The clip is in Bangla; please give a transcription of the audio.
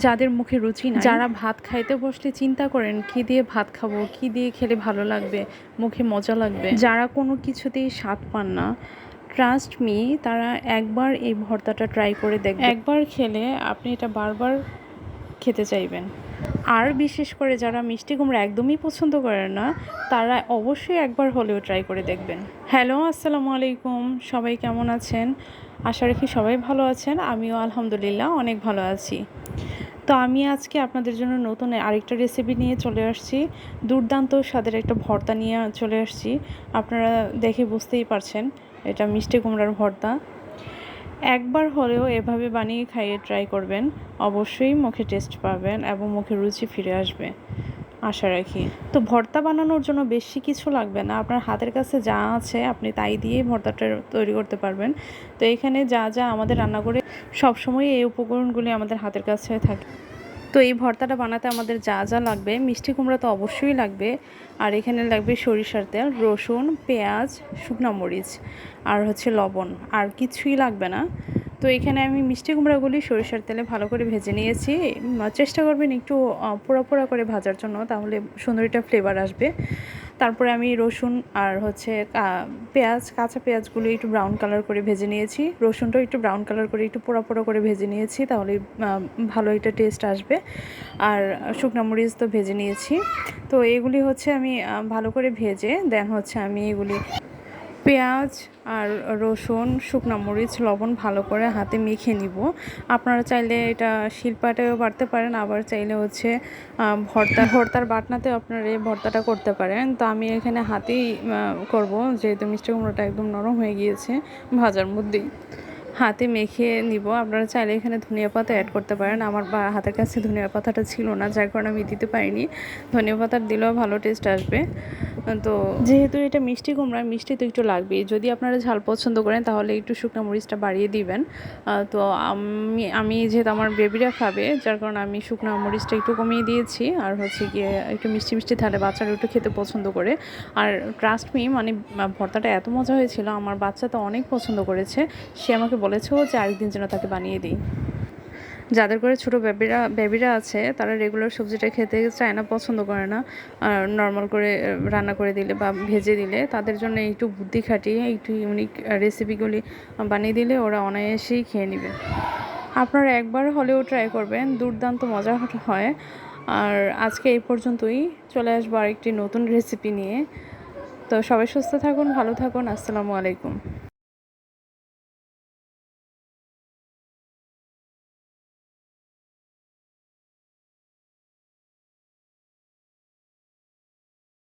যাদের মুখে রুচি নাই, যারা ভাত খাইতে বসলে চিন্তা করেন কী দিয়ে ভাত খাবো, কী দিয়ে খেলে ভালো লাগবে, মুখে মজা লাগবে, যারা কোনো কিছুতেই স্বাদ পান না, ট্রাস্ট মি, তারা একবার এই ভর্তাটা ট্রাই করে দেখবেন। একবার খেলে আপনি এটা বারবার খেতে চাইবেন। আর বিশেষ করে যারা মিষ্টি কুমড়া একদমই পছন্দ করেন না, তারা অবশ্যই একবার হলেও ট্রাই করে দেখবেন। হ্যালো, আসসালামু আলাইকুম, সবাই কেমন আছেন? আশা রাখি সবাই ভালো আছেন। আমিও আলহামদুলিল্লাহ অনেক ভালো আছি। তো আমি আজকে আপনাদের জন্য নতুন আরেকটা রেসিপি নিয়ে চলে আসছি। দুর্দান্ত স্বাদের একটা ভর্তা নিয়ে চলে আসছি। আপনারা দেখে বুঝতেই পারছেন এটা মিষ্টি কুমড়ার ভর্তা। একবার হলেও এভাবে বানিয়ে খাইয়ে ট্রাই করবেন, অবশ্যই মুখে টেস্ট পাবেন এবং মুখে রুচি ফিরে আসবে আশা রাখি। তো ভর্তা বানানোর জন্য বেশি কিছু লাগবে না, আপনার হাতের কাছে যা আছে আপনি তাই দিয়েই ভর্তাটা তৈরি করতে পারবেন। তো এখানে যা যা আমাদের রান্না করে সবসময় এই উপকরণগুলি আমাদের হাতের কাছে থাকে। তো এই ভর্তাটা বানাতে আমাদের যা যা লাগবে, মিষ্টি কুমড়া তো অবশ্যই লাগবে, আর এখানে লাগবে সরিষার তেল, রসুন, পেঁয়াজ, শুকনো মরিচ, আর হচ্ছে লবণ, আর কিছুই লাগবে না। তো এখানে আমি মিষ্টি কুমড়াগুলি সরিষার তেলে ভালো করে ভেজে নিয়েছি। চেষ্টা করবেন একটু পোড়া পোড়া করে ভাজার জন্য, তাহলে সুন্দর একটা ফ্লেভার আসবে। তারপরে আমি রসুন আর হচ্ছে পেঁয়াজ, কাঁচা পেঁয়াজগুলো একটু ব্রাউন কালার করে ভেজে নিয়েছি, রসুনটাও একটু ব্রাউন কালার করে একটু পোড়া পোড়া করে ভেজে নিয়েছি, তাহলে ভালো একটা টেস্ট আসবে। আর শুকনো মরিচ তো ভেজে নিয়েছি। তো এগুলি হচ্ছে আমি ভালো করে ভেজে দেন হচ্ছে আমি এগুলি পেঁয়াজ আর রসুন, শুকনো মরিচ, লবণ ভালো করে হাতে মেখে নিব। আপনারা চাইলে এটা শিলপাটায়ও বাটতে পারেন, আবার চাইলে হচ্ছে ভর্তার বাটনাতেও আপনারা এই ভর্তাটা করতে পারেন। তো আমি এখানে হাতেই করব, যেহেতু মিষ্টি কুমড়োটা একদম নরম হয়ে গিয়েছে ভাজার মধ্যেই। হাতে মেখে নিব। আপনারা চাইলে এখানে ধনিয়া পাতা অ্যাড করতে পারেন। আমার হাতের কাছে ধনিয়া পাতাটা ছিল না, যার কারণে আমি দিতে পারিনি। ধনিয়া পাতা দিলেও ভালো টেস্ট আসবে। তো যেহেতু এটা মিষ্টি কুমড়া, মিষ্টি তো একটু লাগবেই। যদি আপনারা ঝাল পছন্দ করেন তাহলে একটু শুকনো মরিচটা বাড়িয়ে দিবেন। তো আমি যেহেতু আমার বেবিরা খাবে, যার কারণে আমি শুকনো মরিচটা একটু কমিয়ে দিয়েছি। আর হচ্ছে গিয়ে একটু মিষ্টি মিষ্টি থাকলে বাচ্চারা একটু খেতে পছন্দ করে। আর ট্রাস্ট মি, মানে ভর্তাটা এত মজা হয়েছিল, আমার বাচ্চা তো অনেক পছন্দ করেছে। সে আমাকে বলেছেও যে আরেকদিন যেন তাকে বানিয়ে দিই। যাদের করে ছোটো বেবিরা আছে, তারা রেগুলার সবজিটা খেতে চায় না, পছন্দ করে না। আর নর্মাল করে রান্না করে দিলে বা ভেজে দিলে, তাদের জন্য একটু বুদ্ধি খাটিয়ে একটু ইউনিক রেসিপিগুলি বানিয়ে দিলে ওরা অনায়াসেই খেয়ে নেবে। আপনারা একবার হলেও ট্রাই করবেন, দুর্দান্ত মজা হয়। আর আজকে এই পর্যন্তই, চলে আসবো আরেকটি নতুন রেসিপি নিয়ে। তো সবাই সুস্থ থাকুন, ভালো থাকুন, আসসালামু আলাইকুম।